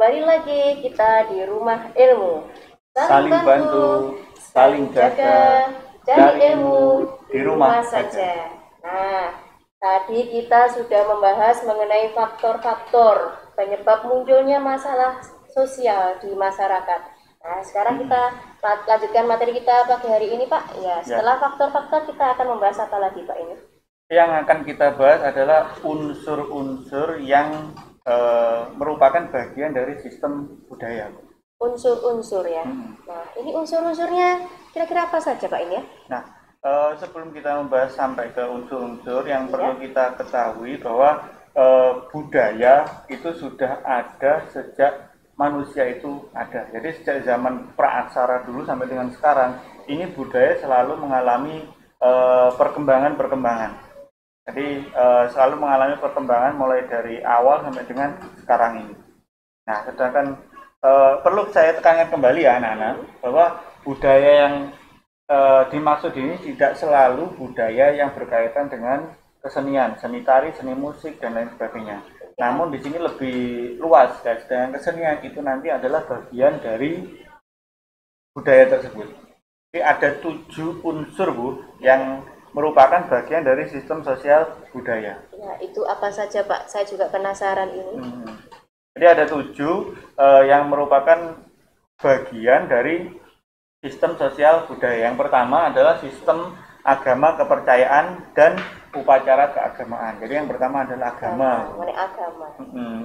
kembali lagi kita di Rumah Ilmu. Saling bantu, saling jaga, cari ilmu di rumah saja. Nah, tadi kita sudah membahas mengenai faktor-faktor penyebab munculnya masalah sosial di masyarakat. Nah, sekarang kita lanjutkan materi kita pagi hari ini, Pak. Ya, setelah faktor-faktor kita akan membahas apa lagi, Pak, ini? Yang akan kita bahas adalah unsur-unsur yang merupakan bagian dari sistem budaya. Unsur-unsur ya. Nah, ini unsur-unsurnya kira-kira apa saja, Pak, ini ya? Nah, sebelum kita membahas sampai ke unsur-unsur, yang perlu kita ketahui bahwa budaya itu sudah ada sejak manusia itu ada. Jadi sejak zaman praaksara dulu sampai dengan sekarang, ini budaya selalu mengalami perkembangan-perkembangan. Jadi selalu mengalami perkembangan mulai dari awal sampai dengan sekarang ini. Nah, sedangkan perlu saya tekankan kembali ya anak-anak, bahwa budaya yang dimaksud ini tidak selalu budaya yang berkaitan dengan kesenian, seni tari, seni musik, dan lain sebagainya. Namun di sini lebih luas, guys. Dan kesenian itu nanti adalah bagian dari budaya tersebut. Jadi ada 7 unsur, Bu, yang merupakan bagian dari sistem sosial budaya. Ya, itu apa saja, Pak? Saya juga penasaran ini. Jadi ada 7 yang merupakan bagian dari sistem sosial budaya. Yang pertama adalah sistem agama, kepercayaan, dan upacara keagamaan. Jadi yang pertama adalah agama. Agama.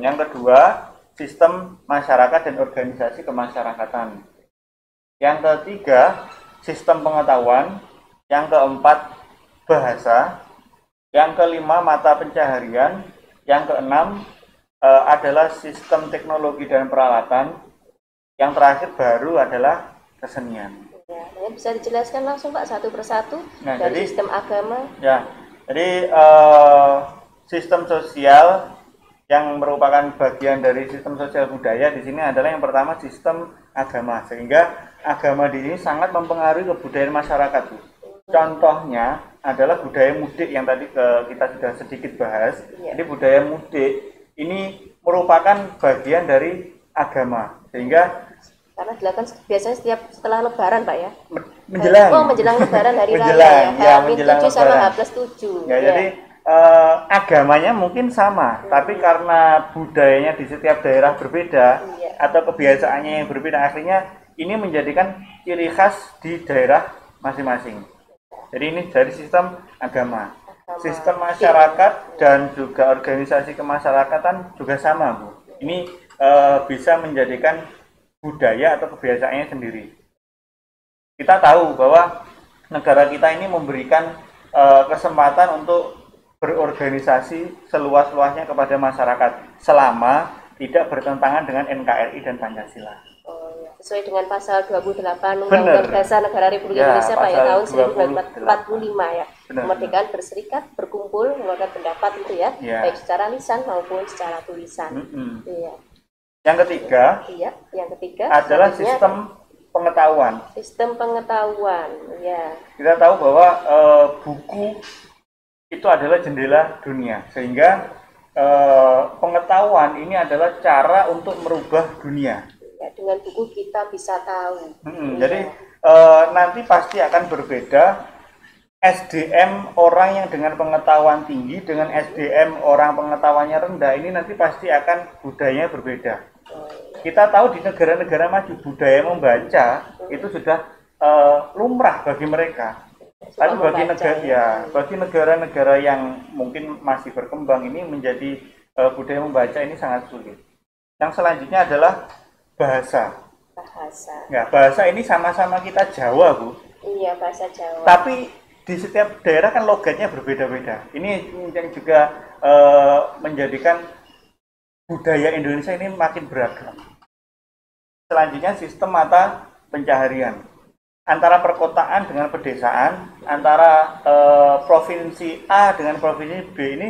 Yang kedua, sistem masyarakat dan organisasi kemasyarakatan. Yang ketiga, sistem pengetahuan. Yang keempat, bahasa. Yang kelima, mata pencaharian. Yang keenam adalah sistem teknologi dan peralatan. Yang terakhir baru adalah kesenian. Ya, bisa dijelaskan langsung, Pak, satu persatu dari sistem agama. Ya, jadi sistem sosial yang merupakan bagian dari sistem sosial budaya di sini adalah yang pertama sistem agama, sehingga agama di sini sangat mempengaruhi kebudayaan masyarakat, Bu. Contohnya adalah budaya mudik yang tadi kita sudah sedikit bahas. Jadi budaya mudik ini merupakan bagian dari agama, sehingga karena dilakukan biasanya setelah Lebaran, Pak, ya. Menjelang Lebaran hari raya ya. menjelang H-7 sama Lebaran. H+7. Ya, jadi agamanya mungkin sama, tapi karena budayanya di setiap daerah berbeda atau kebiasaannya yang berbeda, akhirnya ini menjadikan ciri khas di daerah masing-masing. Jadi ini dari sistem agama. Sistem masyarakat dan juga organisasi kemasyarakatan juga sama, Bu. Ini bisa menjadikan budaya atau kebiasaannya sendiri. Kita tahu bahwa negara kita ini memberikan kesempatan untuk berorganisasi seluas-luasnya kepada masyarakat selama tidak bertentangan dengan NKRI dan Pancasila. Sesuai dengan pasal 28 Undang-Undang Dasar Negara Republik Indonesia, Pak, ya, tahun 1945 ya. Kemerdekaan berserikat, berkumpul, mengeluarkan pendapat itu ya, baik secara lisan maupun secara tulisan. Yang ketiga adalah sistem pengetahuan. Sistem pengetahuan, ya. Kita tahu bahwa buku itu adalah jendela dunia, sehingga pengetahuan ini adalah cara untuk merubah dunia. Ya, dengan buku kita bisa tahu. Jadi nanti pasti akan berbeda SDM orang yang dengan pengetahuan tinggi dengan SDM orang pengetahuannya rendah. Ini nanti pasti akan budayanya berbeda. Kita tahu di negara-negara maju budaya membaca itu sudah lumrah bagi mereka. Tapi bagi negara-negara yang mungkin masih berkembang ini menjadi budaya membaca ini sangat sulit. Yang selanjutnya adalah bahasa. Ya, bahasa ini sama-sama kita Jawa, Bu. Iya, bahasa Jawa. Tapi di setiap daerah kan logatnya berbeda-beda. Ini yang juga menjadikan budaya Indonesia ini makin beragam. Selanjutnya sistem mata pencaharian. Antara perkotaan dengan pedesaan, antara provinsi A dengan provinsi B ini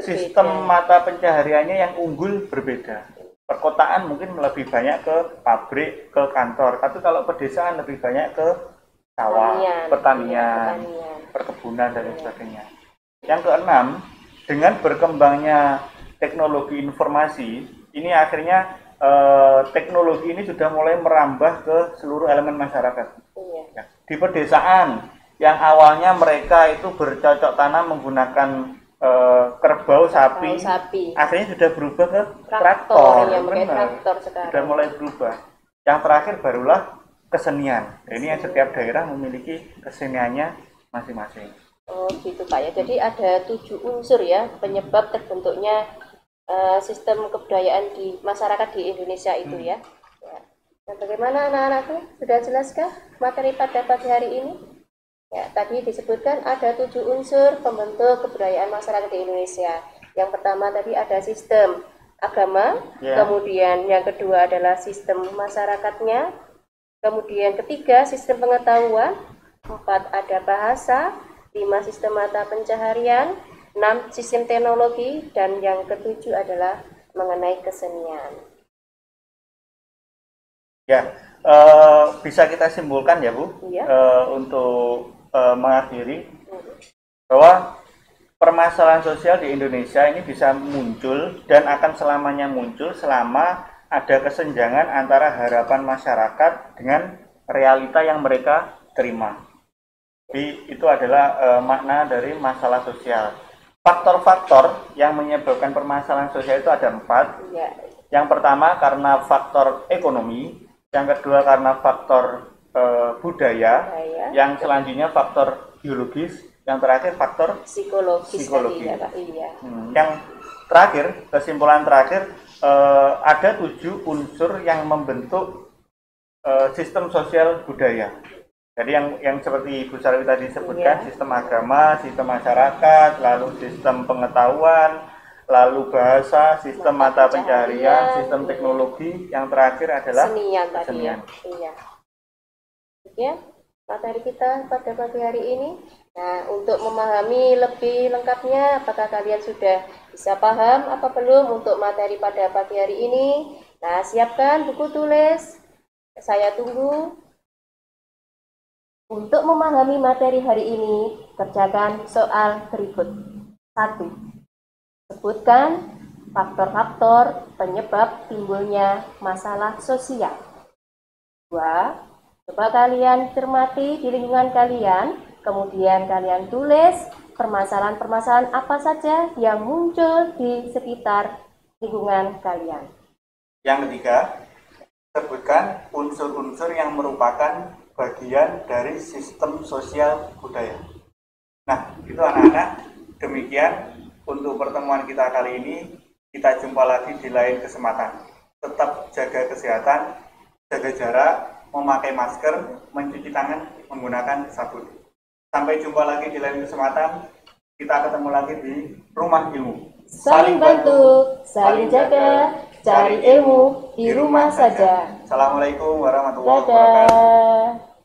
sistem mata pencahariannya yang unggul berbeda. Perkotaan mungkin lebih banyak ke pabrik, ke kantor. Tapi kalau pedesaan lebih banyak ke sawah, pertanian, perkebunan, dan sebagainya. Yang keenam, dengan berkembangnya teknologi informasi, ini akhirnya teknologi ini sudah mulai merambah ke seluruh elemen masyarakat. Ya. Di pedesaan yang awalnya mereka itu bercocok tanam menggunakan kerbau sapi, akhirnya sudah berubah ke traktor. Traktor sekarang. Sudah mulai berubah. Yang terakhir barulah kesenian. Ini yang setiap daerah memiliki keseniannya masing-masing. Oh gitu Pak ya. Jadi ada 7 unsur ya penyebab terbentuknya sistem kebudayaan di masyarakat di Indonesia itu ya. Nah, bagaimana anak-anakku? Sudah jelaskah materi pada pagi hari ini? Ya, tadi disebutkan ada 7 unsur pembentuk kebudayaan masyarakat di Indonesia. Yang pertama tadi ada sistem agama, kemudian yang kedua adalah sistem masyarakatnya, kemudian ketiga sistem pengetahuan, 4 ada bahasa, 5 sistem mata pencaharian, 6 sistem teknologi, dan yang ketujuh adalah mengenai kesenian. Ya, bisa kita simpulkan ya Bu, untuk mengakhiri bahwa permasalahan sosial di Indonesia ini bisa muncul dan akan selamanya muncul selama ada kesenjangan antara harapan masyarakat dengan realita yang mereka terima. Jadi itu adalah makna dari masalah sosial. Faktor-faktor yang menyebabkan permasalahan sosial itu ada 4. Yang pertama karena faktor ekonomi, yang kedua karena faktor budaya, yang selanjutnya faktor biologis, yang terakhir faktor psikologis. Yang terakhir, kesimpulan terakhir, ada 7 unsur yang membentuk sistem sosial budaya. Jadi yang seperti Ibu Sarwi tadi sebutkan, sistem agama, sistem masyarakat, lalu sistem pengetahuan, lalu bahasa, sistem mata pencaharian, sistem teknologi, yang terakhir adalah kesenian. Ya, materi kita pada pagi hari ini. Nah, untuk memahami lebih lengkapnya, apakah kalian sudah bisa paham apa belum untuk materi pada pagi hari ini? Nah, siapkan buku tulis. Saya tunggu. Untuk memahami materi hari ini, kerjakan soal berikut. 1. Sebutkan faktor-faktor penyebab timbulnya masalah sosial. 2. Coba kalian cermati di lingkungan kalian, kemudian kalian tulis permasalahan-permasalahan apa saja yang muncul di sekitar lingkungan kalian. Yang ketiga, sebutkan unsur-unsur yang merupakan bagian dari sistem sosial budaya. Nah, itu anak-anak, demikian untuk pertemuan kita kali ini. Kita jumpa lagi di lain kesempatan. Tetap jaga kesehatan, jaga jarak, memakai masker, mencuci tangan menggunakan sabun. Sampai jumpa lagi di lain kesempatan. Kita ketemu lagi di Rumah Ilmu. Saling bantu, saling jaga, cari ilmu di rumah saja. Assalamualaikum warahmatullahi wabarakatuh.